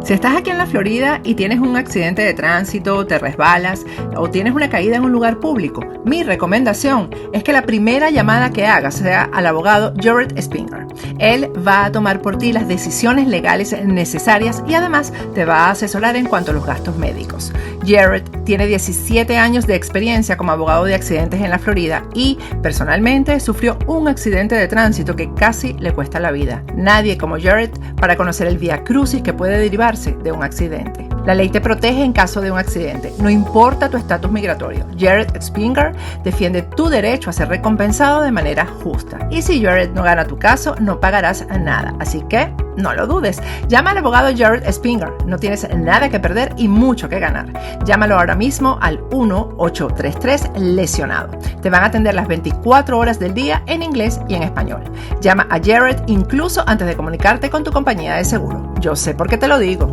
Si estás aquí en la Florida y tienes un accidente de tránsito, te resbalas o tienes una caída en un lugar público, mi recomendación es que la primera llamada que hagas sea al abogado Jared Spinger. Él va a tomar por ti las decisiones legales necesarias y además te va a asesorar en cuanto a los gastos médicos. Jared tiene 17 años de experiencia como abogado de accidentes en la Florida y personalmente sufrió un accidente de tránsito que casi le cuesta la vida. Nadie como Jared para conocer el vía crucis que puede derivarse de un accidente. La ley te protege en caso de un accidente, no importa tu estatus migratorio. Jared Spinger defiende tu derecho a ser recompensado de manera justa. Y si Jared no gana tu caso, no pagarás nada. Así que no lo dudes. Llama al abogado Jared Spinger. No tienes nada que perder y mucho que ganar. Llámalo ahora mismo al 1-833-LESIONADO. Te van a atender las 24 horas del día en inglés y en español. Llama a Jared incluso antes de comunicarte con tu compañía de seguro. Yo sé por qué te lo digo.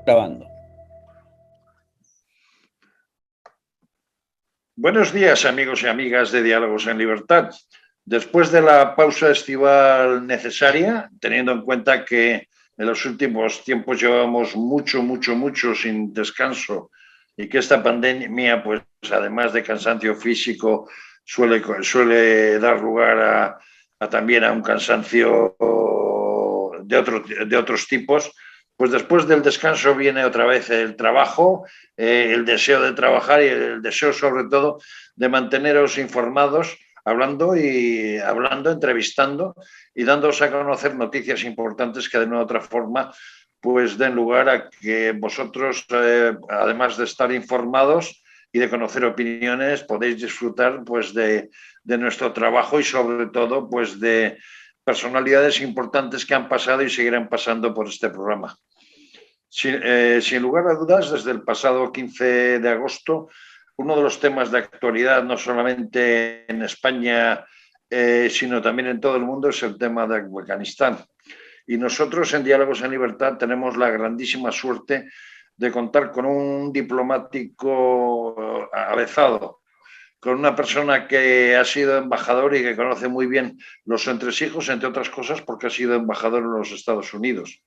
Grabando. Buenos días, amigos y amigas de Diálogos en Libertad. Después de la pausa estival necesaria, teniendo en cuenta que en los últimos tiempos llevamos mucho sin descanso y que esta pandemia, pues además de cansancio físico, suele dar lugar también a un cansancio de otros tipos, pues después del descanso viene otra vez el trabajo, el deseo de trabajar y el deseo sobre todo de manteneros informados, hablando, entrevistando y dándoos a conocer noticias importantes que de una u otra forma pues den lugar a que vosotros, además de estar informados y de conocer opiniones, podéis disfrutar pues de nuestro trabajo y sobre todo pues de personalidades importantes que han pasado y seguirán pasando por este programa. Sin lugar a dudas, desde el pasado 15 de agosto, uno de los temas de actualidad, no solamente en España, sino también en todo el mundo, es el tema de Afganistán. Y nosotros en Diálogos en Libertad tenemos la grandísima suerte de contar con un diplomático avezado, con una persona que ha sido embajador y que conoce muy bien los entresijos, entre otras cosas, porque ha sido embajador en los Estados Unidos.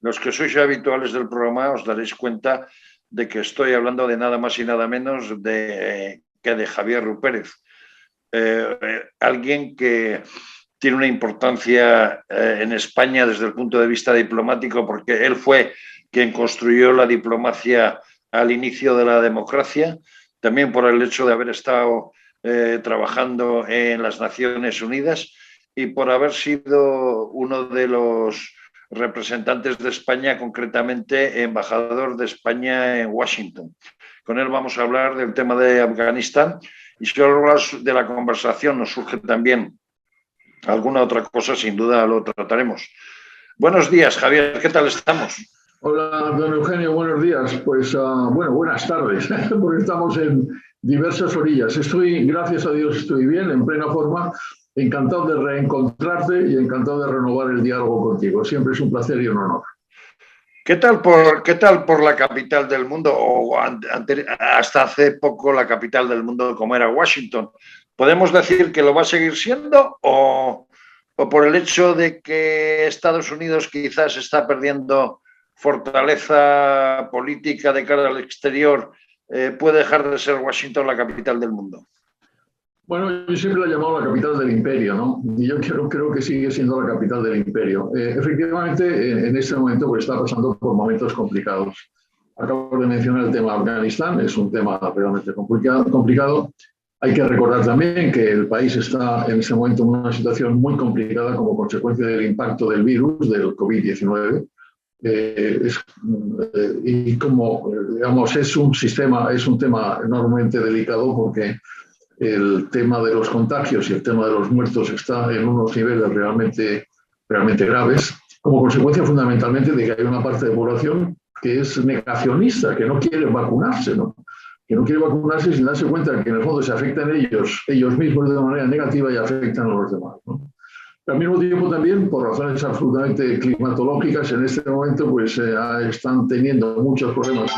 Los que sois habituales del programa os daréis cuenta de que estoy hablando de nada más y nada menos que de Javier Rupérez, alguien que tiene una importancia en España desde el punto de vista diplomático, porque él fue quien construyó la diplomacia al inicio de la democracia, también por el hecho de haber estado trabajando en las Naciones Unidas y por haber sido uno de los representantes de España, concretamente embajador de España en Washington. Con él vamos a hablar del tema de Afganistán y si de la conversación nos surge también alguna otra cosa, sin duda lo trataremos. Buenos días, Javier, ¿qué tal estamos? Hola, don Eugenio, buenos días. Pues, buenas tardes, porque estamos en diversas orillas. Gracias a Dios, estoy bien, en plena forma. Encantado de reencontrarte y encantado de renovar el diálogo contigo. Siempre es un placer y un honor. ¿Qué tal por la capital del mundo? O hasta hace poco la capital del mundo como era Washington. ¿Podemos decir que lo va a seguir siendo o por el hecho de que Estados Unidos quizás está perdiendo fortaleza política de cara al exterior, puede dejar de ser Washington la capital del mundo? Bueno, yo siempre la he llamado la capital del imperio, ¿no? Y yo creo que sigue siendo la capital del imperio. Efectivamente, en este momento pues, está pasando por momentos complicados. Acabo de mencionar el tema de Afganistán, es un tema realmente complicado. Hay que recordar también que el país está en este momento en una situación muy complicada como consecuencia del impacto del virus, del COVID-19. Y como, digamos, es un tema enormemente delicado porque el tema de los contagios y el tema de los muertos está en unos niveles realmente graves como consecuencia fundamentalmente de que hay una parte de población que es negacionista, que no quiere vacunarse, ¿no? Que no quiere vacunarse sin darse cuenta de que en el fondo se afectan ellos mismos de una manera negativa y afectan a los demás, ¿no? Al mismo tiempo también, por razones absolutamente climatológicas, en este momento pues están teniendo muchos problemas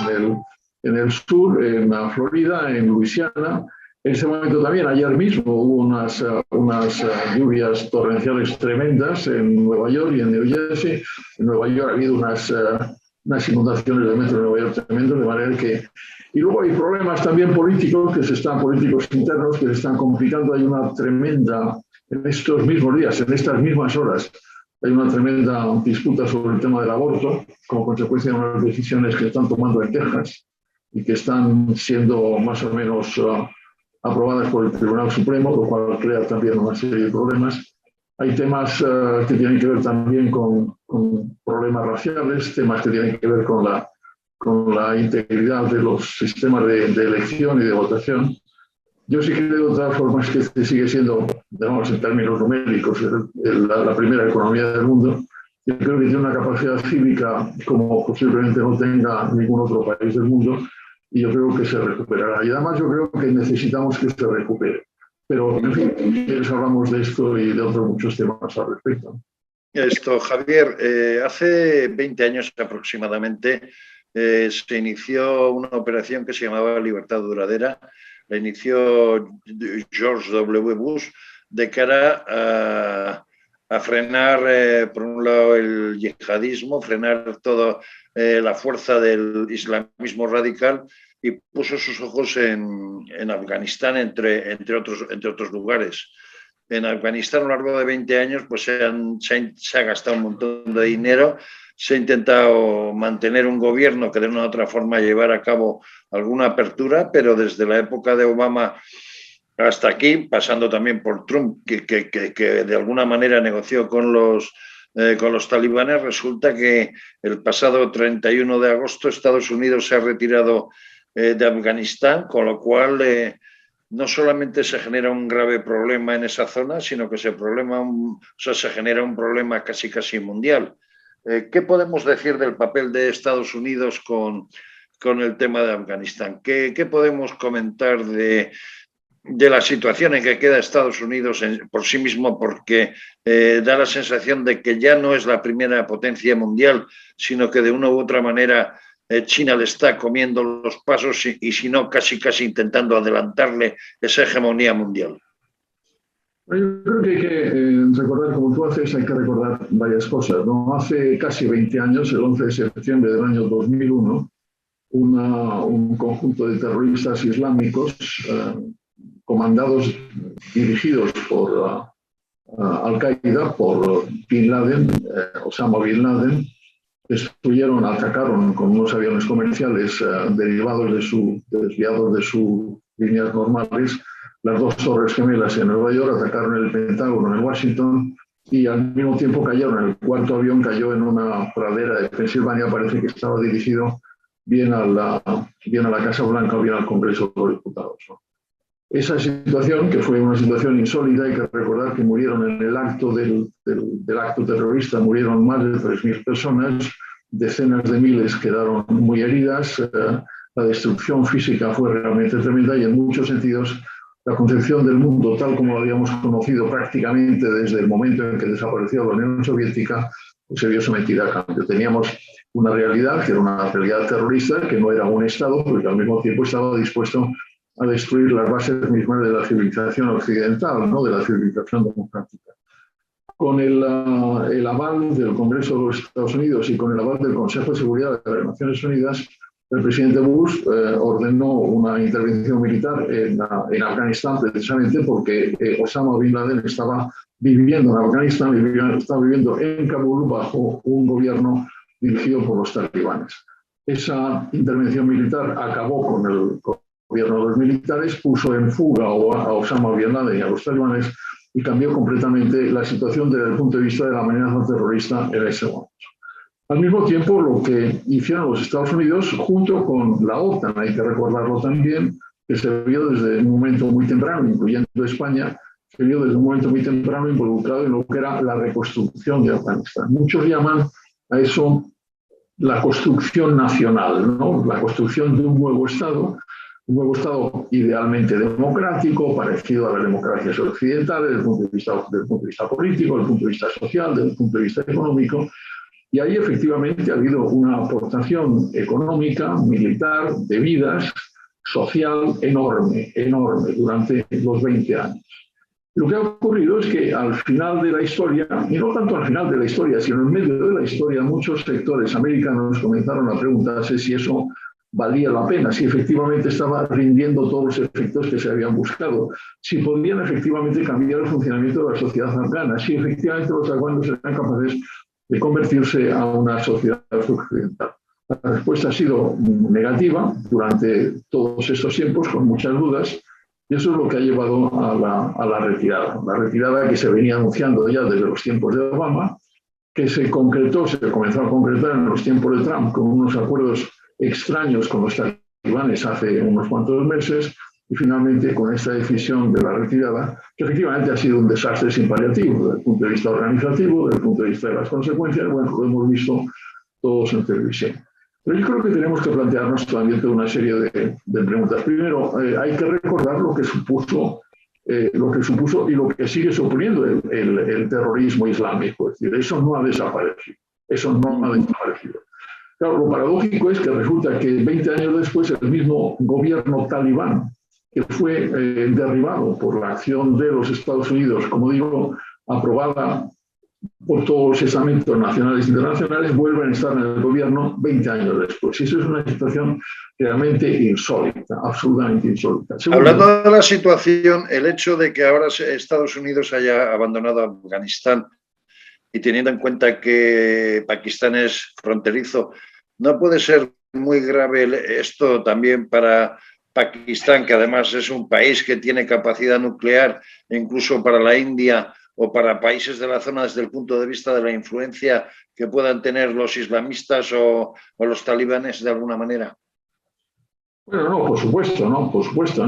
en el sur, en la Florida, en Luisiana. En ese momento también, ayer mismo, hubo unas lluvias torrenciales tremendas en Nueva York y en New Jersey. En Nueva York ha habido unas inundaciones del metro de Nueva York tremendas, de manera que... Y luego hay problemas también políticos internos que se están complicando. Hay una tremenda... En estos mismos días, en estas mismas horas, hay una tremenda disputa sobre el tema del aborto, como consecuencia de unas decisiones que están tomando en Texas y que están siendo más o menos aprobadas por el Tribunal Supremo, lo cual crea también una serie de problemas. Hay temas que tienen que ver también con problemas raciales, temas que tienen que ver con la integridad de los sistemas de elección y de votación. Yo sí creo, de todas formas, que este sigue siendo, digamos, en términos numéricos, la primera economía del mundo. Yo creo que tiene una capacidad cívica como posiblemente no tenga ningún otro país del mundo, y yo creo que se recuperará. Y además yo creo que necesitamos que se recupere. Pero, en fin, hablamos de esto y de otros muchos temas al respecto. Javier, hace 20 años aproximadamente se inició una operación que se llamaba Libertad Duradera. La inició George W. Bush de cara a frenar, por un lado, el yihadismo, frenar toda la fuerza del islamismo radical, y puso sus ojos en Afganistán, entre otros lugares. En Afganistán, a lo largo de 20 años, pues se ha gastado un montón de dinero. Se ha intentado mantener un gobierno que de una u otra forma llevara a cabo alguna apertura, pero desde la época de Obama hasta aquí, pasando también por Trump, que de alguna manera negoció con los talibanes, resulta que el pasado 31 de agosto Estados Unidos se ha retirado de Afganistán, con lo cual no solamente se genera un grave problema en esa zona, sino que se genera un problema casi mundial. ¿Qué podemos decir del papel de Estados Unidos con el tema de Afganistán? ¿Qué podemos comentar de la situación en que queda Estados Unidos por sí mismo? Porque da la sensación de que ya no es la primera potencia mundial, sino que de una u otra manera China le está comiendo los pasos y si no, casi intentando adelantarle esa hegemonía mundial. Yo creo que hay que recordar, como tú haces, hay que recordar varias cosas, ¿no? Hace casi 20 años, el 11 de septiembre del año 2001, un conjunto de terroristas islámicos dirigidos por Al-Qaeda, por Bin Laden, Osama Bin Laden, atacaron con unos aviones comerciales desviados de sus líneas normales, las dos torres gemelas en Nueva York, atacaron el Pentágono en Washington y al mismo tiempo cayeron. El cuarto avión cayó en una pradera de Pensilvania, parece que estaba dirigido bien a la Casa Blanca o bien al Congreso de los Diputados, ¿no? Esa situación, que fue una situación insólita, hay que recordar que murieron en el acto del acto terrorista, murieron más de 3.000 personas, decenas de miles quedaron muy heridas, la destrucción física fue realmente tremenda y en muchos sentidos la concepción del mundo tal como lo habíamos conocido prácticamente desde el momento en que desapareció la Unión Soviética, pues se vio sometida a cambio. Teníamos una realidad que era una realidad terrorista, que no era un Estado, porque al mismo tiempo estaba dispuesto a destruir las bases mismas de la civilización occidental, ¿no? De la civilización democrática. Con el aval del Congreso de los Estados Unidos y con el aval del Consejo de Seguridad de las Naciones Unidas, el presidente Bush ordenó una intervención militar en Afganistán, precisamente porque Osama Bin Laden estaba viviendo en Afganistán, estaba viviendo en Kabul bajo un gobierno dirigido por los talibanes. Esa intervención militar acabó con el gobierno de los militares, puso en fuga a Osama Bin Laden y a los talibanes y cambió completamente la situación desde el punto de vista de la amenaza terrorista en ese momento. Al mismo tiempo, lo que hicieron los Estados Unidos junto con la OTAN, hay que recordarlo también, que se vio desde un momento muy temprano, incluyendo España, se vio desde un momento muy temprano involucrado en lo que era la reconstrucción de Afganistán. Muchos llaman a eso la construcción nacional, ¿no? La construcción de un nuevo Estado idealmente democrático, parecido a las democracias occidentales desde el punto de vista político, desde el punto de vista social, desde el punto de vista económico. Y ahí efectivamente ha habido una aportación económica, militar, de vidas, social enorme, enorme, durante los 20 años. Lo que ha ocurrido es que al final de la historia, y no tanto al final de la historia, sino en medio de la historia, muchos sectores americanos comenzaron a preguntarse si eso valía la pena, si efectivamente estaba rindiendo todos los efectos que se habían buscado, si podían efectivamente cambiar el funcionamiento de la sociedad afgana, si efectivamente los afganos eran capaces de convertirse a una sociedad occidental. La respuesta ha sido negativa durante todos estos tiempos, con muchas dudas, y eso es lo que ha llevado a la retirada que se venía anunciando ya desde los tiempos de Obama, que se comenzó a concretar en los tiempos de Trump con unos acuerdos extraños con los talibanes hace unos cuantos meses, y finalmente con esta decisión de la retirada, que efectivamente ha sido un desastre sin paliativo, desde el punto de vista organizativo, desde el punto de vista de las consecuencias. Bueno, lo hemos visto todos en televisión. Pero yo creo que tenemos que plantearnos también toda una serie de preguntas. Primero, hay que recordar lo que supuso y lo que sigue suponiendo el terrorismo islámico. Es decir, eso no ha desaparecido. Claro, lo paradójico es que resulta que 20 años después el mismo gobierno talibán, que fue derribado por la acción de los Estados Unidos, como digo, aprobada por todos los estamentos nacionales e internacionales, vuelven a estar en el gobierno 20 años después. Y eso es una situación realmente insólita, absolutamente insólita. Hablando de la situación, el hecho de que ahora Estados Unidos haya abandonado Afganistán y teniendo en cuenta que Pakistán es fronterizo, ¿no puede ser muy grave esto también para Pakistán, que además es un país que tiene capacidad nuclear, e incluso para la India o para países de la zona desde el punto de vista de la influencia que puedan tener los islamistas o los talibanes de alguna manera? Bueno, no, por supuesto, por supuesto.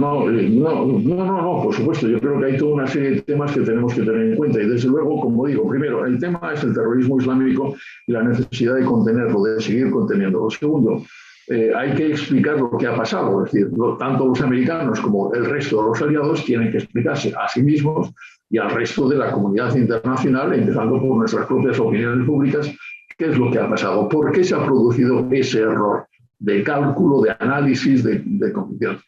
Yo creo que hay toda una serie de temas que tenemos que tener en cuenta y desde luego, como digo, primero, el tema es el terrorismo islámico y la necesidad de contenerlo, de seguir conteniéndolo. Segundo, hay que explicar lo que ha pasado, es decir, tanto los americanos como el resto de los aliados tienen que explicarse a sí mismos y al resto de la comunidad internacional, empezando por nuestras propias opiniones públicas, qué es lo que ha pasado, por qué se ha producido ese error de cálculo, de análisis, de condiciones.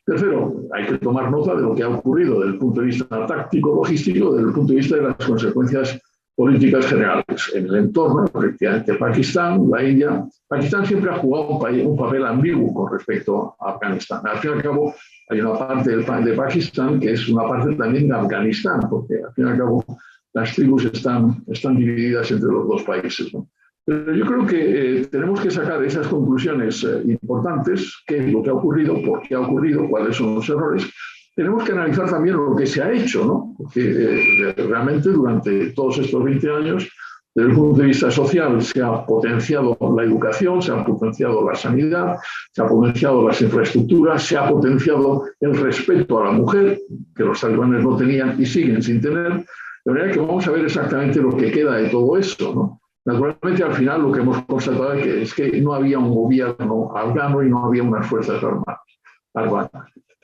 Tercero, hay que tomar nota de lo que ha ocurrido desde el punto de vista táctico, logístico, desde el punto de vista de las consecuencias políticas generales. En el entorno, efectivamente, Pakistán, la India. Pakistán siempre ha jugado un papel ambiguo con respecto a Afganistán. Al fin y al cabo, hay una parte de Pakistán que es una parte también de Afganistán, porque al fin y al cabo las tribus están divididas entre los dos países, ¿no? Pero yo creo que tenemos que sacar esas conclusiones importantes, qué es lo que ha ocurrido, por qué ha ocurrido, cuáles son los errores. Tenemos que analizar también lo que se ha hecho, ¿no? Porque realmente durante todos estos 20 años, desde el punto de vista social, se ha potenciado la educación, se ha potenciado la sanidad, se ha potenciado las infraestructuras, se ha potenciado el respeto a la mujer, que los talibanes no tenían y siguen sin tener. De manera que vamos a ver exactamente lo que queda de todo eso, ¿no? Naturalmente, al final, lo que hemos constatado es que no había un gobierno afgano y no había unas fuerzas armadas.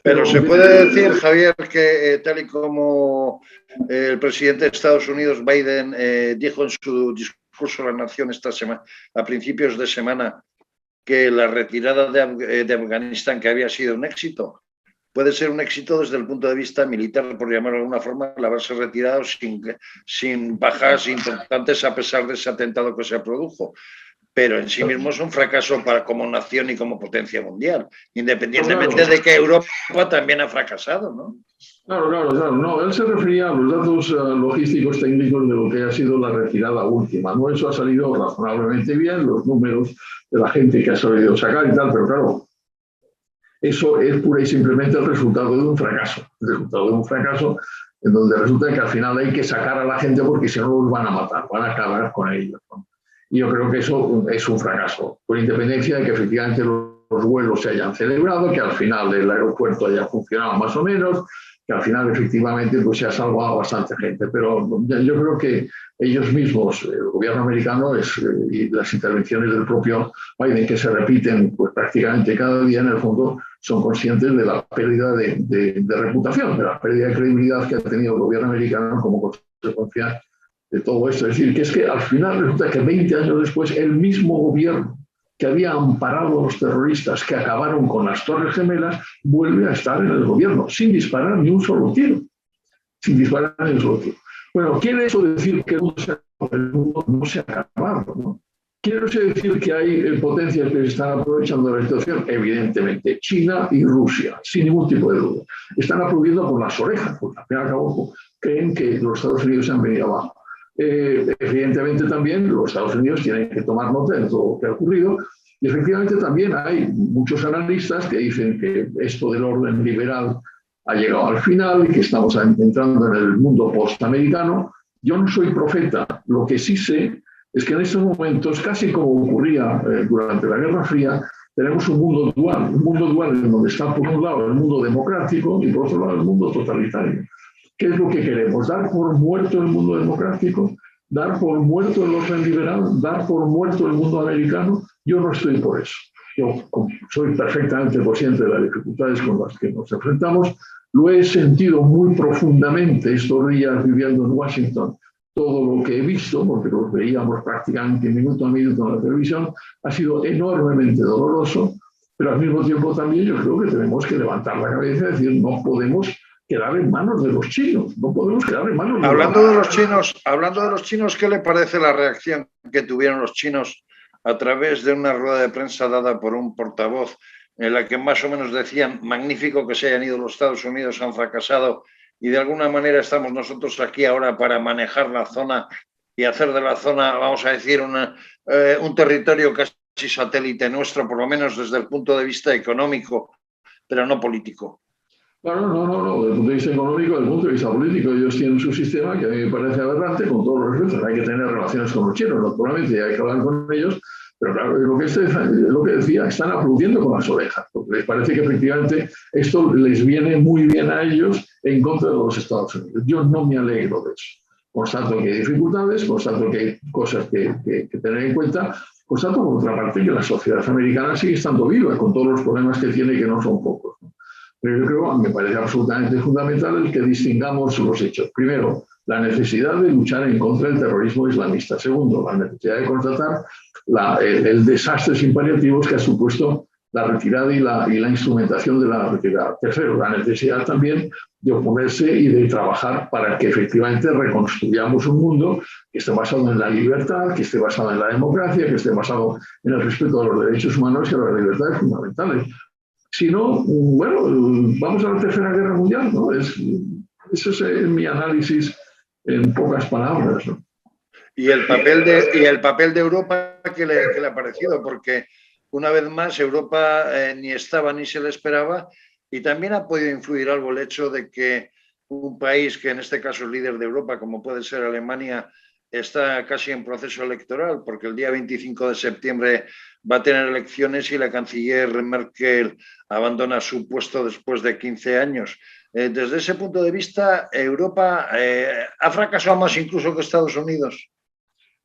Pero se puede decir, Javier, que tal y como el presidente de Estados Unidos, Biden, dijo en su discurso a la nación esta semana, a principios de semana, que la retirada de Afganistán que había sido un éxito, puede ser un éxito desde el punto de vista militar, por llamarlo de alguna forma, el haberse retirado sin bajas importantes a pesar de ese atentado que se produjo. Pero en sí mismo es un fracaso como nación y como potencia mundial, independientemente de que Europa también ha fracasado, ¿no? Claro. No, él se refería a los datos logísticos técnicos de lo que ha sido la retirada última, ¿no? Eso ha salido razonablemente bien, los números de la gente que ha sabido sacar y tal, pero claro, eso es pura y simplemente el resultado de un fracaso, en donde resulta que al final hay que sacar a la gente porque si no los van a matar, van a acabar con ellos, ¿no? Y yo creo que eso es un fracaso, con independencia de que efectivamente los vuelos se hayan celebrado, que al final el aeropuerto haya funcionado más o menos, que al final efectivamente pues se ha salvado a bastante gente. Pero yo creo que ellos mismos, el gobierno americano y las intervenciones del propio Biden, que se repiten pues prácticamente cada día, en el fondo son conscientes de la pérdida de reputación, de la pérdida de credibilidad que ha tenido el gobierno americano como consecuencia de todo esto. Es decir, que es que al final resulta que 20 años después el mismo gobierno que había amparado a los terroristas que acabaron con las Torres Gemelas, vuelve a estar en el gobierno, sin disparar ni un solo tiro. Sin disparar ni un solo tiro. Bueno, ¿quiere eso decir que el mundo no se ha acabado, ¿no? ¿Quiere eso decir que hay potencias que se están aprovechando de la situación? Evidentemente, China y Rusia, sin ningún tipo de duda. Están aplaudiendo por las orejas, porque al fin y al cabo creen que los Estados Unidos se han venido abajo. Evidentemente también los Estados Unidos tienen que tomar nota de todo lo que ha ocurrido y efectivamente también hay muchos analistas que dicen que esto del orden liberal ha llegado al final y que estamos entrando en el mundo postamericano. Yo no soy profeta, lo que sí sé es que en estos momentos, casi como ocurría durante la Guerra Fría, tenemos un mundo dual en donde está por un lado el mundo democrático y por otro lado el mundo totalitario. ¿Qué es lo que queremos? ¿Dar por muerto el mundo democrático? ¿Dar por muerto el orden liberal? ¿Dar por muerto el mundo americano? Yo no estoy por eso. Yo soy perfectamente consciente de las dificultades con las que nos enfrentamos. Lo he sentido muy profundamente estos días viviendo en Washington. Todo lo que he visto, porque lo veíamos prácticamente minuto a minuto en la televisión, ha sido enormemente doloroso, pero al mismo tiempo también yo creo que tenemos que levantar la cabeza y decir, no podemos quedar en manos de los chinos. No podemos quedar en manos de Hablando de los chinos, ¿qué le parece la reacción que tuvieron los chinos a través de una rueda de prensa dada por un portavoz en la que más o menos decían, magnífico que se hayan ido los Estados Unidos, han fracasado y de alguna manera estamos nosotros aquí ahora para manejar la zona y hacer de la zona, vamos a decir, un territorio casi satélite nuestro, por lo menos desde el punto de vista económico, pero no político? Claro, no. Desde el punto de vista económico, desde el punto de vista político, ellos tienen su sistema que a mí me parece aberrante con todos los respetos. Hay que tener relaciones con los chinos, naturalmente, y hay que hablar con ellos, pero claro, lo que decía, están aplaudiendo con las orejas, porque les parece que efectivamente esto les viene muy bien a ellos en contra de los Estados Unidos. Yo no me alegro de eso. Constato que hay dificultades, constato que hay cosas que tener en cuenta, constato por otra parte que la sociedad americana sigue estando viva con todos los problemas que tiene, que no son pocos, ¿no? Pero yo creo, me parece absolutamente fundamental el que distingamos los hechos. Primero, la necesidad de luchar en contra del terrorismo islamista. Segundo, la necesidad de constatar el desastre sin paliativos que ha supuesto la retirada y la instrumentación de la retirada. Tercero, la necesidad también de oponerse y de trabajar para que efectivamente reconstruyamos un mundo que esté basado en la libertad, que esté basado en la democracia, que esté basado en el respeto a los derechos humanos y a las libertades fundamentales. Si no, bueno, vamos a la Tercera Guerra Mundial, ¿no? Ese es mi análisis en pocas palabras, ¿no? ¿Y el papel de Europa qué le ha parecido? Porque una vez más Europa ni estaba ni se le esperaba y también ha podido influir algo el hecho de que un país que en este caso es líder de Europa, como puede ser Alemania, está casi en proceso electoral, porque el día 25 de septiembre va a tener elecciones y la canciller Merkel abandona su puesto después de 15 años. Desde ese punto de vista, ¿Europa ha fracasado más incluso que Estados Unidos?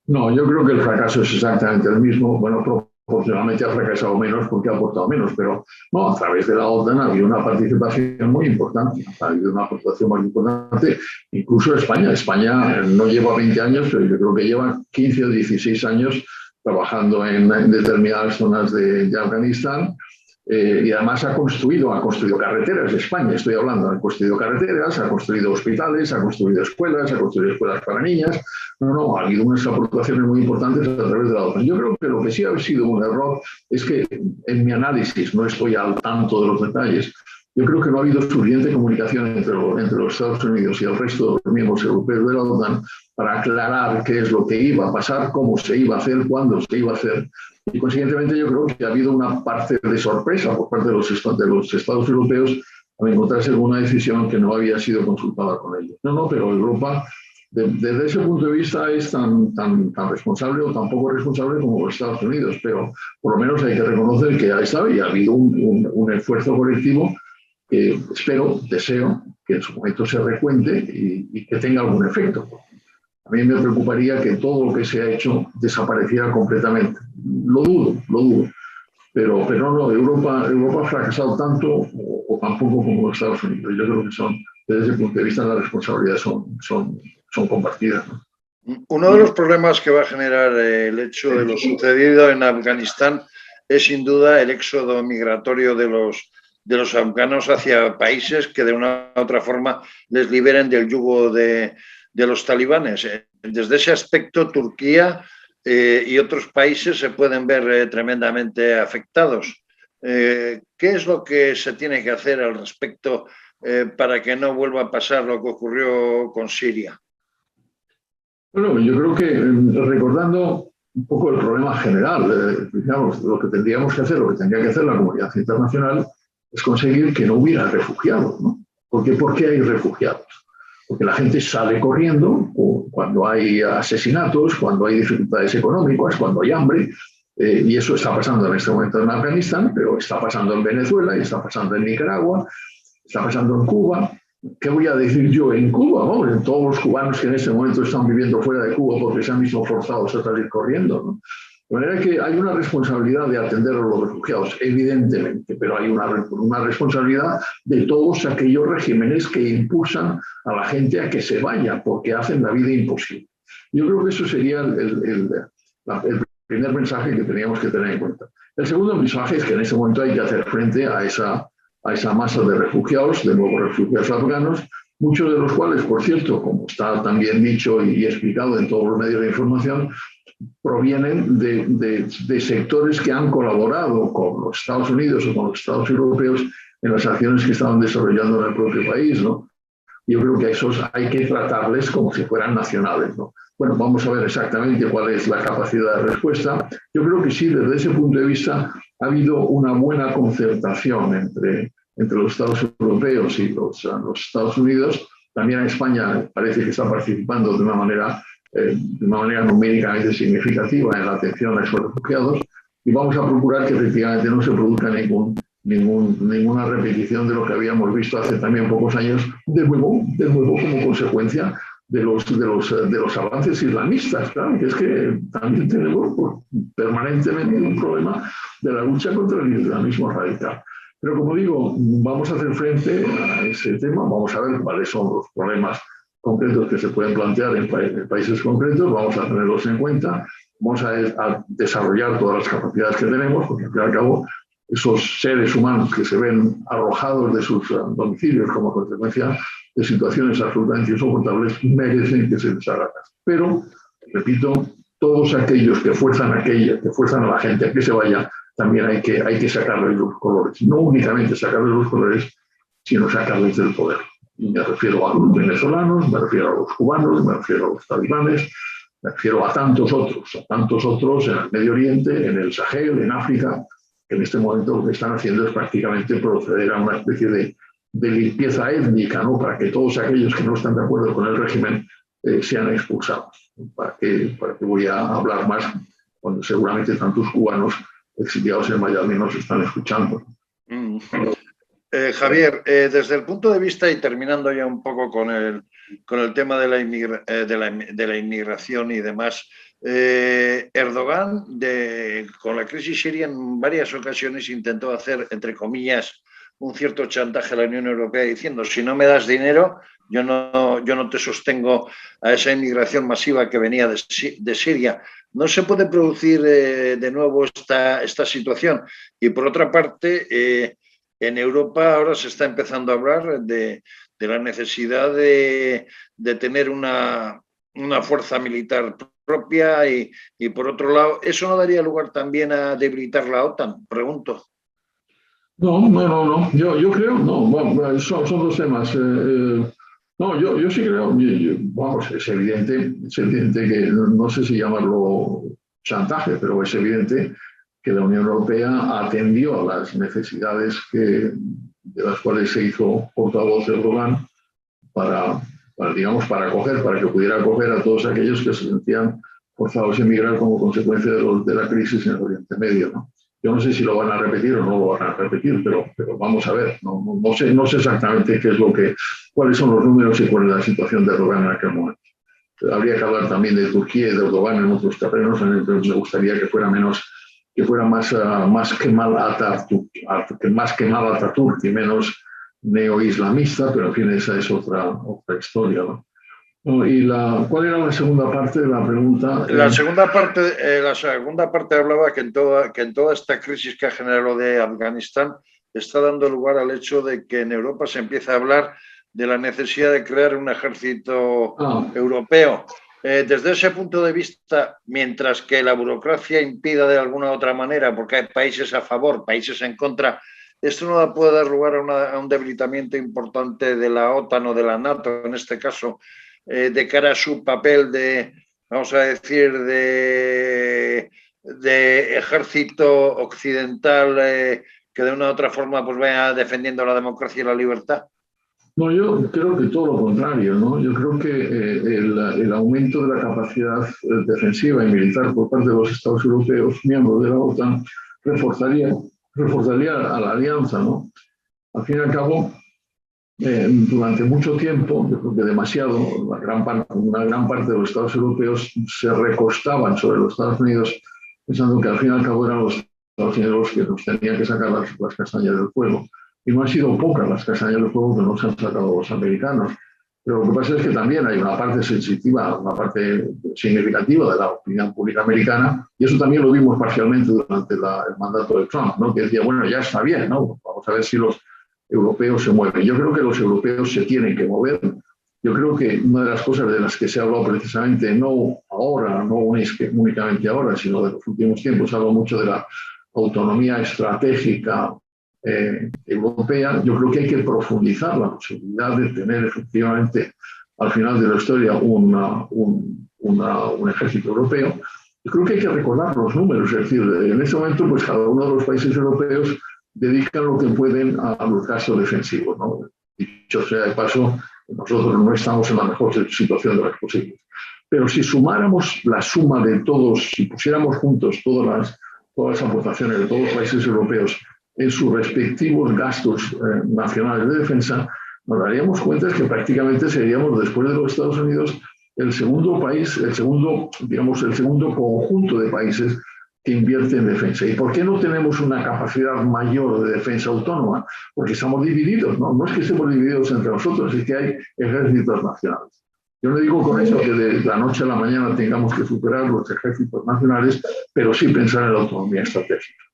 No, yo creo que el fracaso es exactamente el mismo. Bueno, proporcionalmente ha fracasado menos porque ha aportado menos, pero no, a través de la OTAN ha habido una participación muy importante, ha habido una aportación muy importante, incluso España. España no lleva 20 años, pero yo creo que lleva 15 o 16 años trabajando en determinadas zonas de Afganistán. Y además ha construido carreteras. España, estoy hablando, ha construido carreteras, ha construido hospitales, ha construido escuelas para niñas. No, ha habido unas aportaciones muy importantes a través de la OTAN. Yo creo que lo que sí ha sido un error es que en mi análisis, no estoy al tanto de los detalles, yo creo que no ha habido suficiente comunicación entre los Estados Unidos y el resto de los miembros europeos de la OTAN para aclarar qué es lo que iba a pasar, cómo se iba a hacer, cuándo se iba a hacer. Y consiguientemente yo creo que ha habido una parte de sorpresa por parte de los Estados europeos al encontrarse con una decisión que no había sido consultada con ellos. No, pero Europa, desde ese punto de vista, es tan responsable o tan poco responsable como los Estados Unidos, pero por lo menos hay que reconocer que ha habido un esfuerzo colectivo que espero, deseo que en su momento se recuente y que tenga algún efecto. A mí me preocuparía que todo lo que se ha hecho desapareciera completamente. Lo dudo. Pero no, Europa ha fracasado tanto o tampoco como los Estados Unidos. Yo creo que desde ese punto de vista, las responsabilidades son compartidas, ¿no? Uno de los problemas que va a generar el hecho de lo sucedido en Afganistán es sin duda el éxodo migratorio de los afganos hacia países que de una u otra forma les liberen del yugo de los talibanes. Desde ese aspecto, Turquía y otros países se pueden ver tremendamente afectados. ¿Qué es lo que se tiene que hacer al respecto para que no vuelva a pasar lo que ocurrió con Siria? Bueno, yo creo que recordando un poco el problema general, digamos, lo que tendría que hacer la comunidad internacional es conseguir que no hubiera refugiados, ¿no? ¿Por qué hay refugiados? Porque la gente sale corriendo cuando hay asesinatos, cuando hay dificultades económicas, cuando hay hambre, y eso está pasando en este momento en Afganistán, pero está pasando en Venezuela, y está pasando en Nicaragua, está pasando en Cuba. ¿Qué voy a decir yo en Cuba? ¿No? En todos los cubanos que en este momento están viviendo fuera de Cuba porque se han visto forzados a salir corriendo, ¿no? De manera que hay una responsabilidad de atender a los refugiados, evidentemente, pero hay una responsabilidad de todos aquellos regímenes que impulsan a la gente a que se vaya porque hacen la vida imposible. Yo creo que eso sería el primer mensaje que teníamos que tener en cuenta. El segundo mensaje es que en este momento hay que hacer frente a esa masa de refugiados, de nuevos refugiados afganos, muchos de los cuales, por cierto, como está también dicho y explicado en todos los medios de información, provienen de sectores que han colaborado con los Estados Unidos o con los Estados europeos en las acciones que estaban desarrollando en el propio país, ¿no? Yo creo que a esos hay que tratarles como si fueran nacionales, ¿no? Bueno, vamos a ver exactamente cuál es la capacidad de respuesta. Yo creo que sí, desde ese punto de vista ha habido una buena concertación entre los Estados europeos y los Estados Unidos. También España parece que está participando de una manera numéricamente significativa en la atención a esos refugiados, y vamos a procurar que efectivamente no se produzca ninguna repetición de lo que habíamos visto hace también pocos años, de nuevo como consecuencia de los avances islamistas, claro, que es que también tenemos permanentemente un problema de la lucha contra el islamismo radical. Pero como digo, vamos a hacer frente a ese tema, vamos a ver cuáles son los problemas concretos que se pueden plantear en países concretos, vamos a tenerlos en cuenta, vamos a desarrollar todas las capacidades que tenemos, porque al fin y al cabo esos seres humanos que se ven arrojados de sus domicilios como consecuencia de situaciones absolutamente insoportables merecen que se les haga caso. Pero, repito, todos aquellos que fuerzan a la gente a que se vaya, también hay que sacarles los colores. No únicamente sacarles los colores, sino sacarles del poder. Y me refiero a los venezolanos, me refiero a los cubanos, me refiero a los talibanes, me refiero a tantos otros en el Medio Oriente, en el Sahel, en África, que en este momento lo que están haciendo es prácticamente proceder a una especie de limpieza étnica, ¿no? Para que todos aquellos que no están de acuerdo con el régimen sean expulsados. ¿Para qué voy a hablar más cuando seguramente tantos cubanos exiliados en Miami nos están escuchando? Javier, desde el punto de vista, y terminando ya un poco con el tema de la inmigración y demás, Erdogan, con la crisis siria, en varias ocasiones intentó hacer, entre comillas, un cierto chantaje a la Unión Europea diciendo: si no me das dinero, yo no te sostengo a esa inmigración masiva que venía de Siria. ¿No se puede producir de nuevo esta situación? Y por otra parte, en Europa ahora se está empezando a hablar de la necesidad de tener una fuerza militar propia y por otro lado, ¿eso no daría lugar también a debilitar la OTAN? Pregunto. No. Yo creo, no. Bueno, son dos temas. No, yo sí creo, vamos, es evidente que, no sé si llamarlo chantaje, pero es evidente que la Unión Europea atendió a las necesidades de las cuales se hizo portavoz de Erdogan para que pudiera acoger a todos aquellos que se sentían forzados a emigrar como consecuencia de la crisis en el Oriente Medio, ¿no? Yo no sé si lo van a repetir o no lo van a repetir, pero vamos a ver. No sé exactamente cuáles son los números y cuál es la situación de Erdogan en aquel momento. Habría que hablar también de Turquía y de Erdogan en otros terrenos, entonces me gustaría que fuera más Kemal Atatürk y menos neoislamista, pero en fin, esa es otra historia, ¿no? ¿Cuál era la segunda parte de la pregunta? La segunda parte hablaba que en toda esta crisis que ha generado de Afganistán está dando lugar al hecho de que en Europa se empieza a hablar de la necesidad de crear un ejército europeo. Desde ese punto de vista, mientras que la burocracia impida de alguna u otra manera, porque hay países a favor, países en contra, esto no puede dar lugar a un debilitamiento importante de la OTAN o de la NATO, en este caso, de cara a su papel vamos a decir, de ejército occidental que de una u otra forma pues vaya defendiendo la democracia y la libertad. No, yo creo que todo lo contrario, ¿no? Yo creo que el aumento de la capacidad defensiva y militar por parte de los Estados europeos, miembros de la OTAN, reforzaría a la alianza, ¿no? Al fin y al cabo, durante mucho tiempo, yo creo que demasiado, una gran parte de los Estados europeos se recostaban sobre los Estados Unidos pensando que al fin y al cabo eran los Estados Unidos los que nos tenían que sacar las castañas del fuego. Y no han sido pocas las castañas del fuego que nos han sacado los americanos. Pero lo que pasa es que también hay una parte sensitiva, una parte significativa de la opinión pública americana, y eso también lo vimos parcialmente durante el mandato de Trump, ¿no? Que decía, bueno, ya está bien, ¿no? Vamos a ver si los europeos se mueven. Yo creo que los europeos se tienen que mover. Yo creo que una de las cosas de las que se ha hablado precisamente, no ahora, no únicamente ahora, sino de los últimos tiempos, se ha hablado mucho de la autonomía estratégica europea. Yo creo que hay que profundizar la posibilidad de tener efectivamente al final de la historia un ejército europeo. Yo creo que hay que recordar los números, es decir, en este momento pues cada uno de los países europeos dedican lo que pueden a los gastos defensivos, ¿no? Dicho sea de paso, nosotros no estamos en la mejor situación de las posibles. Pero si sumáramos la suma de todos, si pusiéramos juntos todas las aportaciones de todos los países europeos en sus respectivos gastos nacionales de defensa, nos daríamos cuenta que prácticamente seríamos, después de los Estados Unidos, el segundo conjunto de países que invierte en defensa. ¿Y por qué no tenemos una capacidad mayor de defensa autónoma? Porque estamos divididos, ¿no? No es que estemos divididos entre nosotros, es que hay ejércitos nacionales. Yo no digo con eso que de la noche a la mañana tengamos que superar los ejércitos nacionales, pero sí pensar en la autonomía estratégica.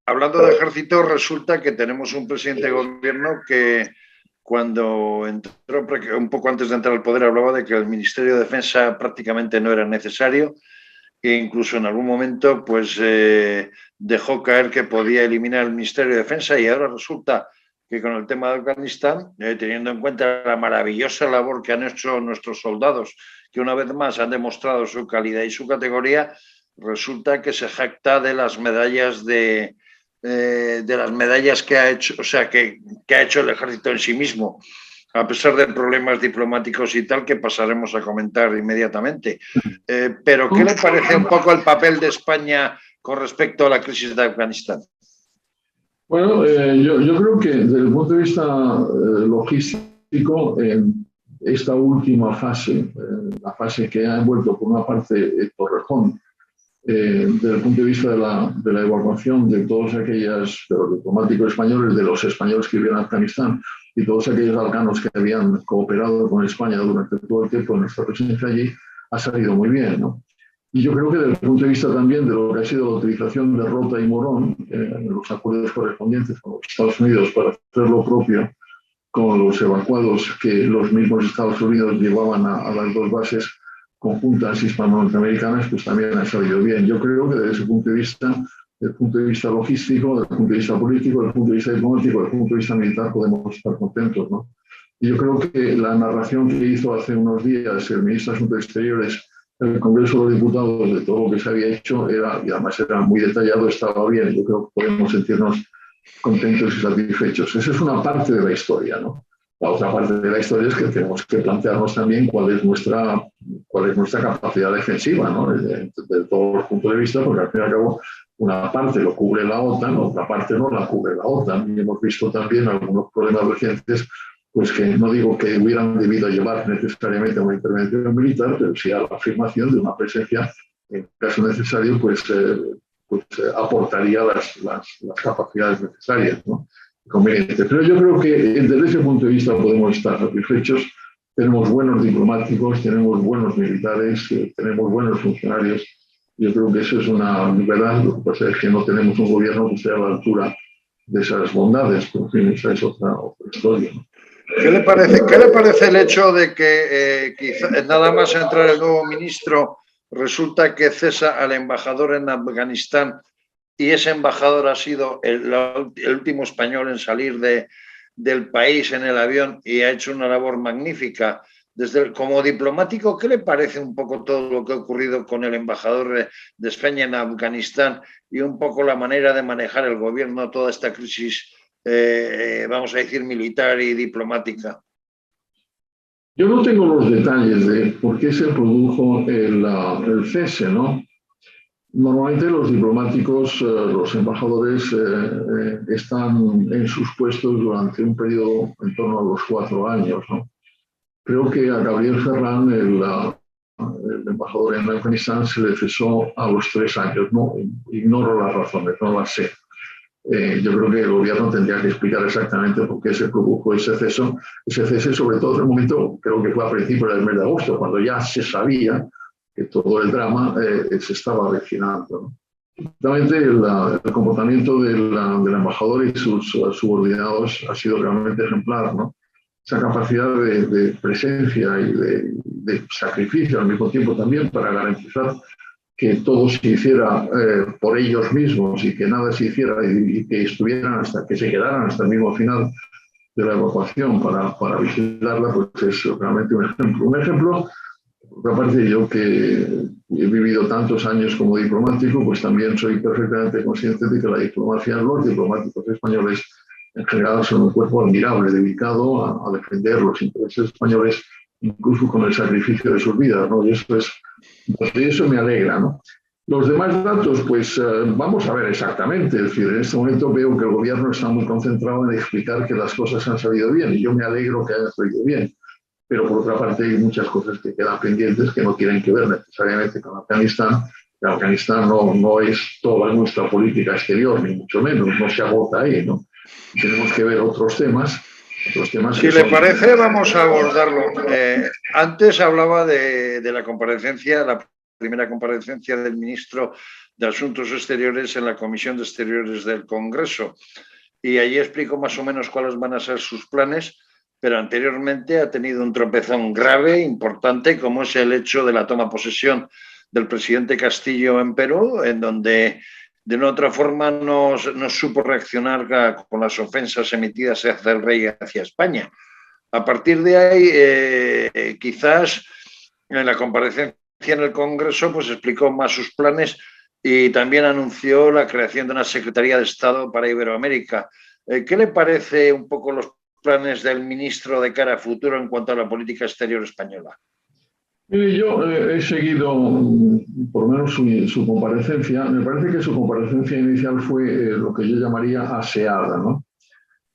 Hablando de ejército, resulta que tenemos un presidente de gobierno que cuando entró, un poco antes de entrar al poder, hablaba de que el Ministerio de Defensa prácticamente no era necesario e incluso en algún momento pues dejó caer que podía eliminar el Ministerio de Defensa, y ahora resulta que con el tema de Afganistán, teniendo en cuenta la maravillosa labor que han hecho nuestros soldados, que una vez más han demostrado su calidad y su categoría, resulta que se jacta de las medallas que ha hecho, o sea, que ha hecho el ejército en sí mismo, a pesar de problemas diplomáticos y tal, que pasaremos a comentar inmediatamente. Pero, ¿qué le parece un poco el papel de España con respecto a la crisis de Afganistán? Bueno, yo creo que desde el punto de vista logístico, esta última fase, la fase que ha envuelto por una parte Torrejón, desde el punto de vista de la evacuación de todos aquellos de los diplomáticos españoles, de los españoles que vivían en Afganistán y todos aquellos afganos que habían cooperado con España durante todo el tiempo de nuestra presencia allí, ha salido muy bien, ¿no? Y yo creo que desde el punto de vista también de lo que ha sido la utilización de Rota y Morón en los acuerdos correspondientes con los Estados Unidos para hacer lo propio con los evacuados que los mismos Estados Unidos llevaban a las dos bases conjuntas hispano-norteamericanas, pues también ha salido bien. Yo creo que desde ese punto de vista, desde el punto de vista logístico, desde el punto de vista político, desde el punto de vista diplomático, desde el punto de vista militar, podemos estar contentos, ¿no? Y yo creo que la narración que hizo hace unos días el ministro de Asuntos Exteriores en el Congreso de los Diputados de todo lo que se había hecho era, y además era muy detallado, estaba bien. Yo creo que podemos sentirnos contentos y satisfechos. Esa es una parte de la historia, ¿no? La otra parte de la historia es que tenemos que plantearnos también cuál es nuestra capacidad defensiva, ¿no? Desde todos los puntos de vista, porque al fin y al cabo una parte lo cubre la OTAN, otra parte no la cubre la OTAN. Y hemos visto también algunos problemas recientes, pues que no digo que hubieran debido llevar necesariamente a una intervención militar, pero sí a la afirmación de una presencia, en caso necesario, aportaría las capacidades necesarias, ¿no? Conveniente. Pero yo creo que desde ese punto de vista podemos estar satisfechos. Tenemos buenos diplomáticos, tenemos buenos militares, tenemos buenos funcionarios. Yo creo que eso es una verdad. Lo que pasa es que no tenemos un gobierno que esté a la altura de esas bondades. Pero, en fin, esa es otra historia, ¿no? ¿Qué le parece el hecho de que quizá, nada más entrar el nuevo ministro, resulta que cesa al embajador en Afganistán? Y ese embajador ha sido el último español en salir del país en el avión y ha hecho una labor magnífica. Como diplomático, ¿qué le parece un poco todo lo que ha ocurrido con el embajador de España en Afganistán y un poco la manera de manejar el gobierno toda esta crisis, vamos a decir, militar y diplomática? Yo no tengo los detalles de por qué se produjo el cese, ¿no? Normalmente los diplomáticos, los embajadores, están en sus puestos durante un periodo en torno a los 4 años, ¿no? Creo que a Gabriel Ferrán, el embajador en Afganistán, se le cesó a los 3 años. No, ignoro las razones, no las sé. Yo creo que el gobierno tendría que explicar exactamente por qué se produjo ese cese, sobre todo en el momento, creo que fue a principios del mes de agosto, cuando ya se sabía que todo el drama se estaba avecinando, ¿no? Realmente el comportamiento del embajador y sus subordinados ha sido realmente ejemplar, ¿no? Esa capacidad de presencia y de sacrificio al mismo tiempo también para garantizar que todo se hiciera por ellos mismos y que nada se hiciera y que que se quedaran hasta el mismo final de la evacuación para vigilarla, pues es realmente un ejemplo. Un ejemplo, por aparte yo que he vivido tantos años como diplomático, pues también soy perfectamente consciente de que la diplomacia, los diplomáticos españoles en general son un cuerpo admirable, dedicado a defender los intereses españoles, incluso con el sacrificio de sus vidas, ¿no? Y eso me alegra, ¿no? Los demás datos, pues vamos a ver exactamente. Es decir, en este momento veo que el gobierno está muy concentrado en explicar que las cosas han salido bien, y yo me alegro que hayan salido bien. Pero por otra parte hay muchas cosas que quedan pendientes que no tienen que ver necesariamente con Afganistán. Afganistán no es toda nuestra política exterior, ni mucho menos, no se agota ahí, ¿no? Tenemos que ver otros temas. Si le parece, vamos a abordarlo. Antes hablaba de la comparecencia, la primera comparecencia del ministro de Asuntos Exteriores en la Comisión de Exteriores del Congreso. Y allí explicó más o menos cuáles van a ser sus planes, pero anteriormente ha tenido un tropezón grave, importante, como es el hecho de la toma de posesión del presidente Castillo en Perú, en donde de una otra forma no supo reaccionar con las ofensas emitidas hacia el rey y hacia España. A partir de ahí, quizás en la comparecencia en el Congreso, pues explicó más sus planes y también anunció la creación de una Secretaría de Estado para Iberoamérica. ¿Qué le parece un poco los planes del ministro de cara a futuro en cuanto a la política exterior española? Yo he seguido por lo menos su comparecencia. Me parece que su comparecencia inicial fue lo que yo llamaría aseada, ¿no?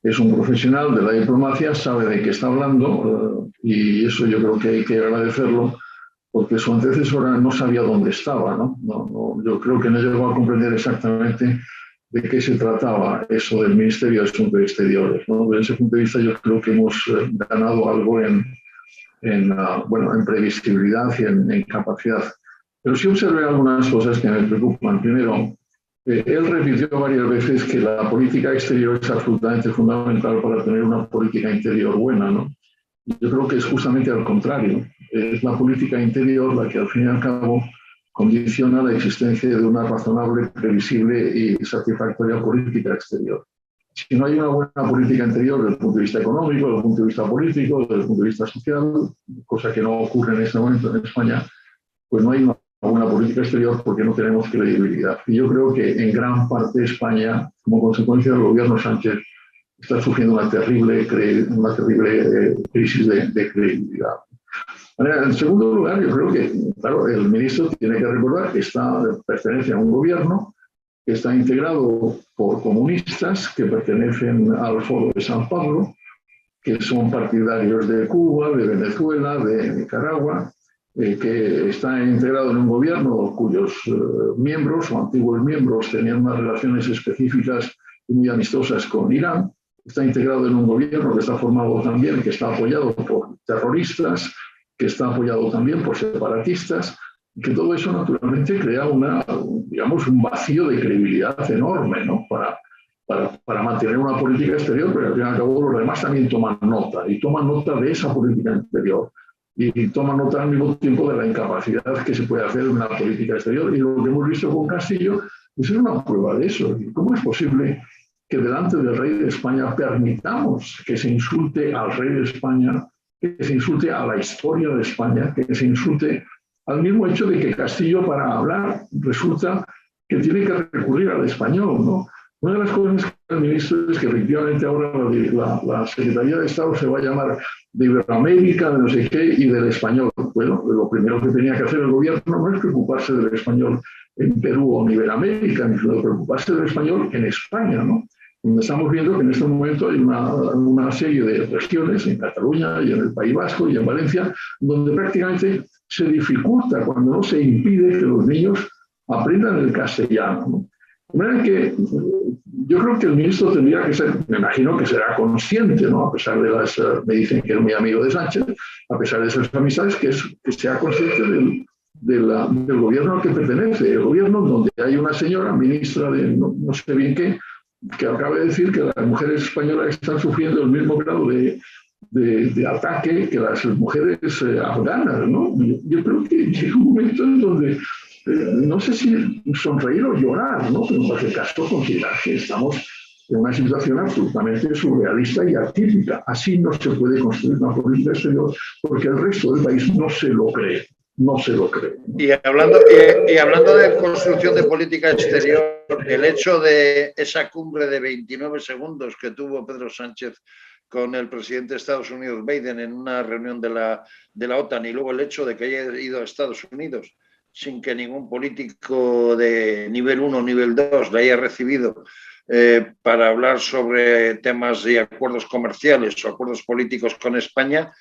Es un profesional de la diplomacia, sabe de qué está hablando, y eso yo creo que hay que agradecerlo, porque su antecesora no sabía dónde estaba, ¿no? Yo creo que no llegó a comprender exactamente de qué se trataba eso del Ministerio de Asuntos Exteriores, ¿no? Desde ese punto de vista yo creo que hemos ganado algo en previsibilidad y en capacidad. Pero sí observé algunas cosas que me preocupan. Primero, él repitió varias veces que la política exterior es absolutamente fundamental para tener una política interior buena, ¿no? Yo creo que es justamente al contrario. Es la política interior la que al fin y al cabo condiciona la existencia de una razonable, previsible y satisfactoria política exterior. Si no hay una buena política interior desde el punto de vista económico, desde el punto de vista político, desde el punto de vista social, cosa que no ocurre en este momento en España, pues no hay una buena política exterior porque no tenemos credibilidad. Y yo creo que en gran parte España, como consecuencia del gobierno Sánchez, está sufriendo una terrible crisis de credibilidad. En segundo lugar, yo creo que, claro, el ministro tiene que recordar que pertenece a un gobierno que está integrado por comunistas que pertenecen al Foro de San Pablo, que son partidarios de Cuba, de Venezuela, de Nicaragua, que está integrado en un gobierno cuyos miembros o antiguos miembros tenían unas relaciones específicas y muy amistosas con Irán. Está integrado en un gobierno que está formado también, que está apoyado por terroristas, que está apoyado también por separatistas, que todo eso naturalmente crea digamos, un vacío de credibilidad enorme, ¿no? Para mantener una política exterior, pero al fin y al cabo los demás también toman nota, y toman nota de esa política exterior, y toman nota al mismo tiempo de la incapacidad que se puede hacer en una política exterior. Y lo que hemos visto con Castillo es una prueba de eso. ¿Cómo es posible que delante del rey de España permitamos que se insulte al rey de España, que se insulte a la historia de España, que se insulte al mismo hecho de que Castillo, para hablar, resulta que tiene que recurrir al español, ¿no? Una de las cosas que el ministro es que efectivamente ahora la Secretaría de Estado se va a llamar de Iberoamérica, de no sé qué, y del español. Bueno, lo primero que tenía que hacer el gobierno no es preocuparse del español en Perú o en Iberoamérica, sino preocuparse del español en España, ¿no? Donde estamos viendo que en este momento hay una serie de regiones, en Cataluña y en el País Vasco y en Valencia, donde prácticamente se dificulta, cuando no se impide, que los niños aprendan el castellano, ¿no? De manera que yo creo que el ministro tendría que ser, me imagino que será consciente, ¿no? A pesar de me dicen que es muy amigo de Sánchez, a pesar de esas amistades, que sea consciente del gobierno al que pertenece, el gobierno donde hay una señora, ministra de no sé bien qué, que acaba de decir que las mujeres españolas están sufriendo el mismo grado de ataque que las mujeres afganas, ¿no? Yo creo que llega un momento en donde no sé si sonreír o llorar, ¿no? Pero en cualquier caso considerar que estamos en una situación absolutamente surrealista y atípica. Así no se puede construir una política exterior porque el resto del país no se lo cree. No se lo cree, ¿no? Y hablando de construcción de política exterior, el hecho de esa cumbre de 29 segundos que tuvo Pedro Sánchez con el presidente de Estados Unidos, Biden, en una reunión de la OTAN, y luego el hecho de que haya ido a Estados Unidos sin que ningún político de nivel 1 o nivel 2 le haya recibido para hablar sobre temas y acuerdos comerciales o acuerdos políticos con España,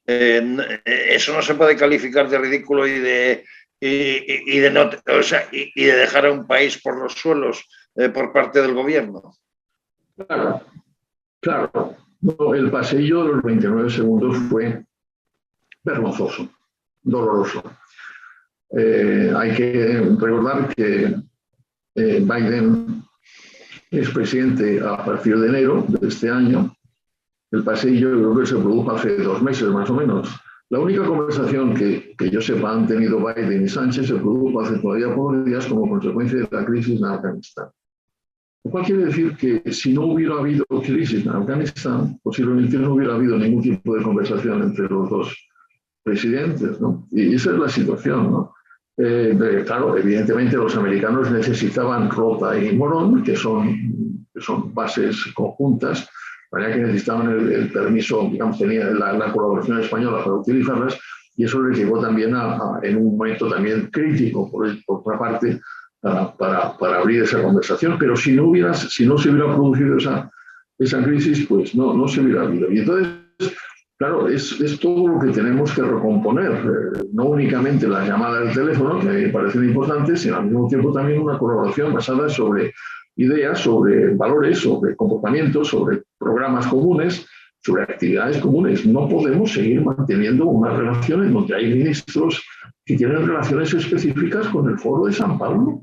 eso no se puede calificar de ridículo y de dejar a un país por los suelos por parte del gobierno. Claro. No, el pasillo de los 29 segundos fue vergonzoso, doloroso. Hay que recordar que Biden es presidente a partir de enero de este año. El pasillo creo que se produjo hace 2 meses más o menos. La única conversación que yo sepa han tenido Biden y Sánchez se produjo hace todavía pocos días como consecuencia de la crisis en Afganistán. Lo cual quiere decir que si no hubiera habido crisis en Afganistán, posiblemente no hubiera habido ningún tipo de conversación entre los dos presidentes, ¿no? Y esa es la situación, ¿no? Claro, evidentemente los americanos necesitaban Rota y Morón, que son bases conjuntas, para que necesitaban el permiso, digamos, tenía la colaboración española para utilizarlas, y eso les llegó también en un momento también crítico, por otra parte, para abrir esa conversación. Pero si no se hubiera producido esa crisis, pues no se hubiera habido. Y entonces, claro, es todo lo que tenemos que recomponer, no únicamente las llamadas del teléfono, que me parecen importantes, sino al mismo tiempo también una colaboración basada sobre ideas, sobre valores, sobre comportamientos, sobre programas comunes, sobre actividades comunes. No podemos seguir manteniendo unas relaciones donde hay ministros que tienen relaciones específicas con el Foro de San Pablo,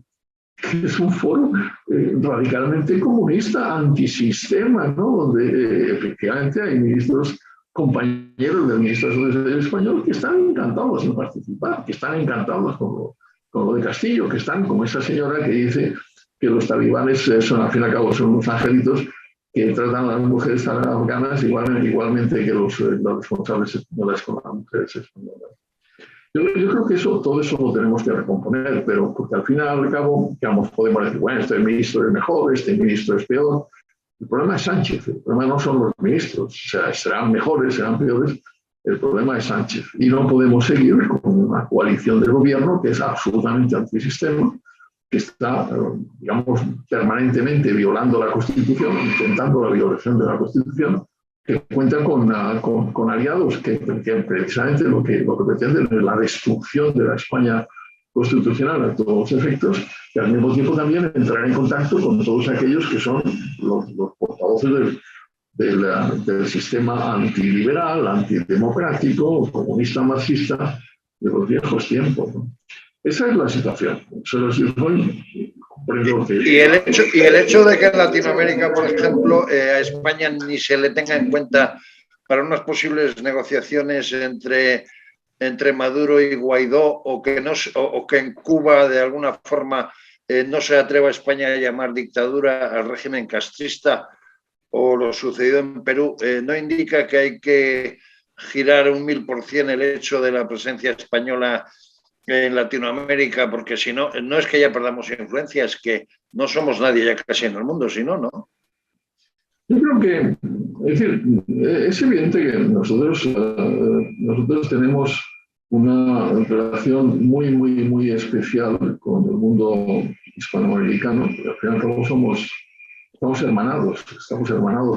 que es un foro radicalmente comunista, antisistema, ¿no? Donde efectivamente hay ministros, compañeros del ministro del Español, que están encantados en participar, que están encantados con lo de Castillo, que están como esa señora que dice que los talibanes son, al fin y al cabo, son unos angelitos que tratan a las mujeres afganas igualmente que los responsables españoles con las mujeres españolas. Yo creo que todo eso lo tenemos que recomponer, pero porque al final, al cabo, digamos, podemos decir, bueno, este ministro es mejor, este ministro es peor, El problema es Sánchez, el problema no son los ministros, o sea, serán mejores, serán peores, el problema es Sánchez. Y no podemos seguir con una coalición de gobierno que es absolutamente antisistema, que está, digamos, permanentemente violando la Constitución, intentando la violación de la Constitución, que cuenta con aliados que precisamente lo que pretenden es la destrucción de la España constitucional a todos los efectos, y al mismo tiempo también entrar en contacto con todos aquellos que son los portavoces del sistema antiliberal, antidemocrático, comunista, marxista de los viejos tiempos, ¿no? Esa es la situación. Y el hecho de que en Latinoamérica, por ejemplo, a España ni se le tenga en cuenta para unas posibles negociaciones entre Maduro y Guaidó, o que en Cuba de alguna forma no se atreva a España a llamar dictadura al régimen castrista, o lo sucedido en Perú, no indica que hay que girar un 1000% el hecho de la presencia española en Latinoamérica, porque si no, no es que ya perdamos influencia, es que no somos nadie ya casi en el mundo, si no, ¿no? Yo creo que, es decir, es evidente que nosotros tenemos una relación muy, muy, muy especial con el mundo hispanoamericano, porque al fin y al cabo estamos hermanados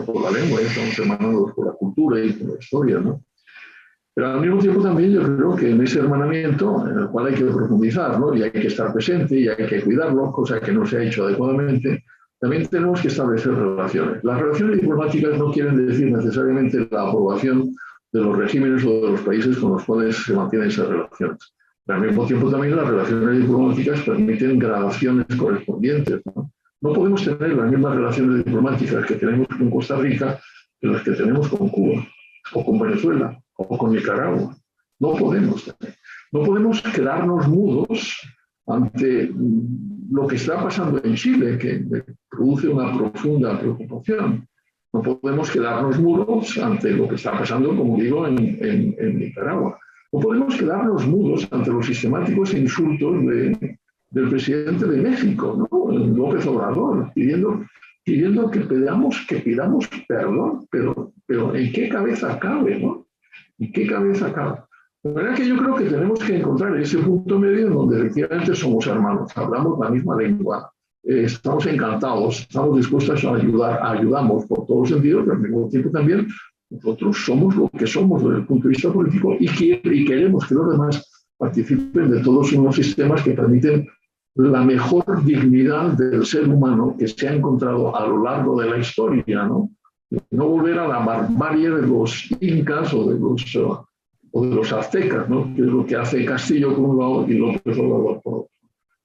por la lengua, estamos hermanados por la cultura y por la historia, ¿no? Pero al mismo tiempo también yo creo que en ese hermanamiento, en el cual hay que profundizar, ¿no? Y hay que estar presente y hay que cuidarlo, cosa que no se ha hecho adecuadamente, también tenemos que establecer relaciones. Las relaciones diplomáticas no quieren decir necesariamente la aprobación de los regímenes o de los países con los cuales se mantienen esas relaciones. Pero al mismo tiempo también las relaciones diplomáticas permiten gradaciones correspondientes, ¿no? No podemos tener las mismas relaciones diplomáticas que tenemos con Costa Rica que las que tenemos con Cuba, o con Venezuela, o con Nicaragua. No podemos tener. No podemos quedarnos mudos ante lo que está pasando en Chile, que produce una profunda preocupación. No podemos quedarnos mudos ante lo que está pasando, como digo, en Nicaragua. No podemos quedarnos mudos ante los sistemáticos insultos del presidente de México, ¿no? López Obrador, pidiendo que pidamos perdón, pero ¿en qué cabeza cabe, no? ¿En qué cabeza cabe? La verdad que yo creo que tenemos que encontrar ese punto medio en donde efectivamente somos hermanos, hablamos la misma lengua, estamos encantados, estamos dispuestos a ayudar, ayudamos por todos los sentidos, pero al mismo tiempo también nosotros somos lo que somos desde el punto de vista político y queremos que los demás participen de todos unos sistemas que permiten la mejor dignidad del ser humano que se ha encontrado a lo largo de la historia, ¿no? No volver a la barbarie de los incas o de los aztecas, ¿no? Que es lo que hace Castillo por un lado y López Obrador por otro.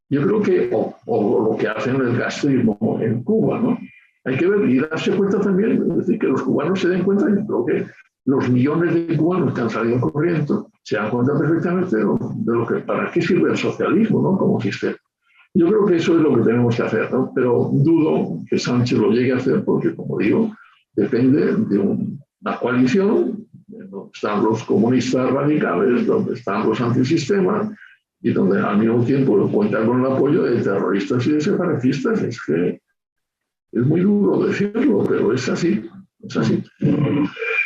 Yo creo que, o lo que hacen el castrismo en Cuba, ¿no? Hay que ver y darse cuenta también, es decir, que los cubanos se den cuenta, yo creo que los millones de cubanos que han salido corriendo se dan cuenta perfectamente de lo que, para qué sirve el socialismo, ¿no? Como sistema. Yo creo que eso es lo que tenemos que hacer, ¿no? Pero dudo que Sánchez lo llegue a hacer porque, como digo, depende de una coalición donde están los comunistas radicales, donde están los antisistemas y donde al mismo tiempo cuenta con el apoyo de terroristas y de separatistas. Es que es muy duro decirlo, pero es así. Es así.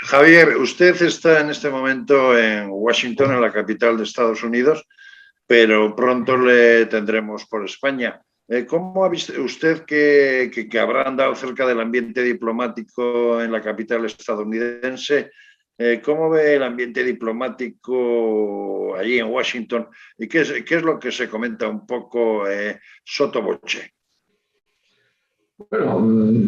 Javier, usted está en este momento en Washington, en la capital de Estados Unidos, pero pronto le tendremos por España. ¿Cómo ha visto usted que habrá andado cerca del ambiente diplomático en la capital estadounidense? ¿Cómo ve el ambiente diplomático allí en Washington? ¿Y qué es lo que se comenta un poco sotto voce? Bueno,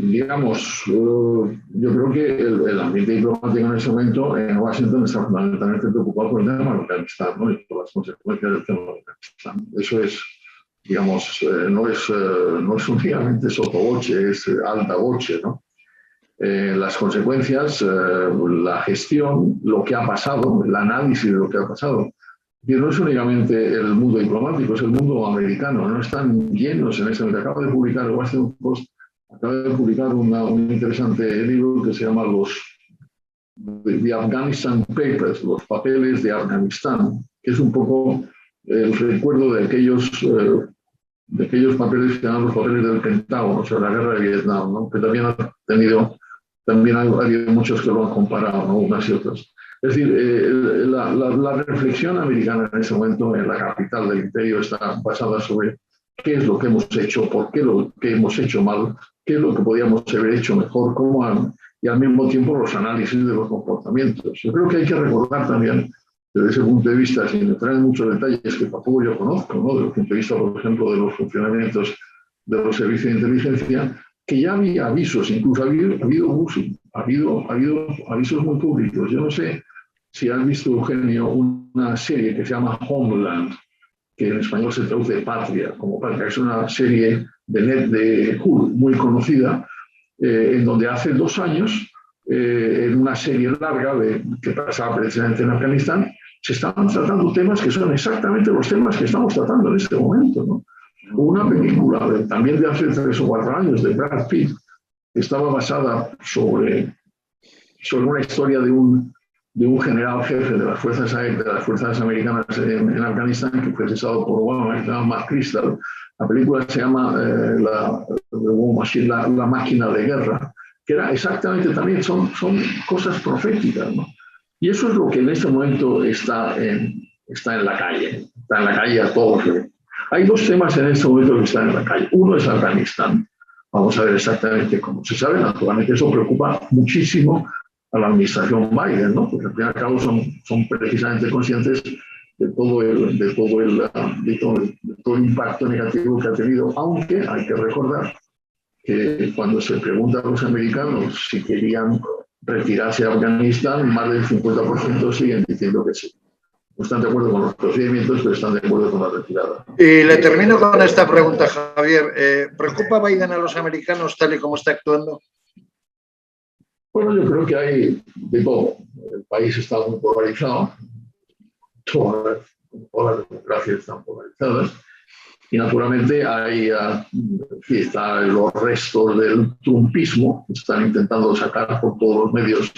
digamos, yo creo que el ambiente diplomático en ese momento en Washington está fundamentalmente preocupado por el tema de Afganistán, ¿no? Y por las consecuencias del tema de Afganistán. Eso es, digamos, no es únicamente sotto voce, es alta voce, ¿no? Las consecuencias, la gestión, lo que ha pasado, el análisis de lo que ha pasado. Y no es únicamente el mundo diplomático, es el mundo americano. No están llenos en este momento. Acaba de publicar el Washington Post, acaba de publicar un interesante libro que se llama The Afghanistan Papers, los papeles de Afganistán, que es un poco el recuerdo de aquellos de aquellos papeles que llaman los papeles del Pentágono sobre la guerra de Vietnam, ¿no? Que también ha habido muchos que lo han comparado, ¿no? Unas y otras. Es decir, la reflexión americana en ese momento en la capital del imperio está basada sobre qué es lo que hemos hecho, por qué lo que hemos hecho mal, qué es lo que podíamos haber hecho mejor, y al mismo tiempo los análisis de los comportamientos. Yo creo que hay que recordar también, desde ese punto de vista, sin entrar en muchos detalles que tampoco yo conozco, ¿no? Desde el punto de vista, por ejemplo, de los funcionamientos de los servicios de inteligencia, que ya había avisos, incluso ha habido avisos muy públicos. Yo no sé si han visto, Eugenio, una serie que se llama Homeland, que en español se traduce Patria, como Patria. Es una serie de Hulu muy conocida, en donde hace 2 años, en una serie larga que pasaba precisamente en Afganistán, se estaban tratando temas que son exactamente los temas que estamos tratando en este momento, ¿no? Una película también de hace 3 o 4 años de Brad Pitt, que estaba basada sobre una historia de un general jefe de las fuerzas americanas en Afganistán, que fue cesado por Obama, que se llama Mark Crystal. La película se llama la máquina de guerra, que era exactamente también, son cosas proféticas, ¿no? Y eso es lo que en este momento está en la calle a todos. Hay 2 temas en este momento que están en la calle. Uno es Afganistán. Vamos a ver exactamente cómo se sabe. Naturalmente eso preocupa muchísimo a la administración Biden, ¿no? Porque al fin y al cabo son precisamente conscientes de todo el impacto negativo que ha tenido, aunque hay que recordar que cuando se pregunta a los americanos si querían retirarse de Afganistán, más del 50% siguen diciendo que sí. No están de acuerdo con los procedimientos, pero están de acuerdo con la retirada. Y le termino con esta pregunta, Javier. ¿Preocupa Biden a los americanos tal y como está actuando? Bueno, yo creo que hay de todo. El país está muy polarizado. Todas las democracias están polarizadas. Y naturalmente están los restos del trumpismo. Están intentando sacar por todos los medios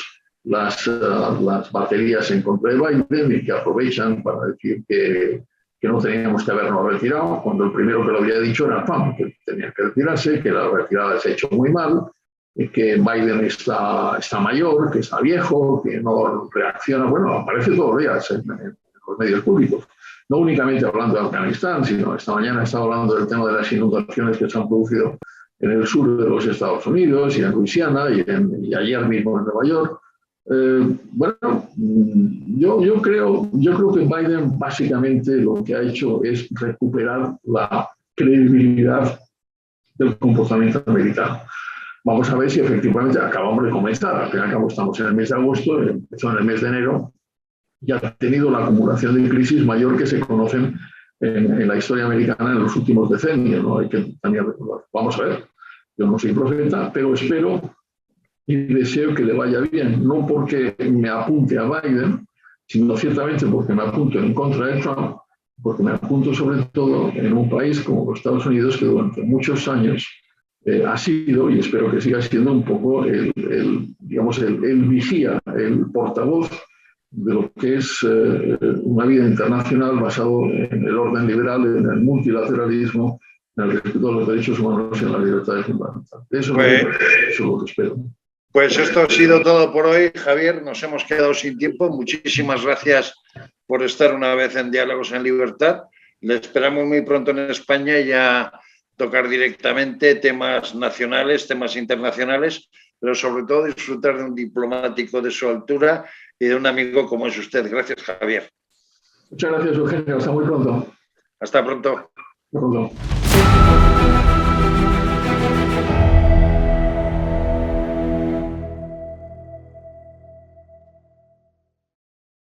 las baterías en contra de Biden y que aprovechan para decir que no teníamos que habernos retirado, cuando el primero que lo había dicho era Trump, que tenía que retirarse, que la retirada se ha hecho muy mal, que Biden está mayor, que está viejo, que no reacciona. Bueno, aparece todos los días en los medios públicos. No únicamente hablando de Afganistán, sino esta mañana estaba hablando del tema de las inundaciones que se han producido en el sur de los Estados Unidos y en Luisiana y ayer mismo en Nueva York. Bueno, yo creo que Biden básicamente lo que ha hecho es recuperar la credibilidad del comportamiento americano. Vamos a ver si efectivamente acabamos de comenzar. Al fin y al cabo estamos en el mes de agosto, empezó en el mes de enero, y ha tenido la acumulación de crisis mayor que se conocen en la historia americana en los últimos decenios, ¿no? Hay que también recordar. Vamos a ver, yo no soy profeta, pero espero y deseo que le vaya bien, no porque me apunte a Biden, sino ciertamente porque me apunto en contra de Trump, porque me apunto sobre todo en un país como los Estados Unidos, que durante muchos años ha sido, y espero que siga siendo, un poco el vigía, el portavoz de lo que es una vida internacional basado en el orden liberal, en el multilateralismo, en el respeto a los derechos humanos y en la libertad fundamental. Eso es lo que espero. Pues esto ha sido todo por hoy, Javier. Nos hemos quedado sin tiempo. Muchísimas gracias por estar una vez en Diálogos en Libertad. Le esperamos muy pronto en España y a tocar directamente temas nacionales, temas internacionales, pero sobre todo disfrutar de un diplomático de su altura y de un amigo como es usted. Gracias, Javier. Muchas gracias, Eugenio. Hasta muy pronto. Hasta pronto. Hasta pronto.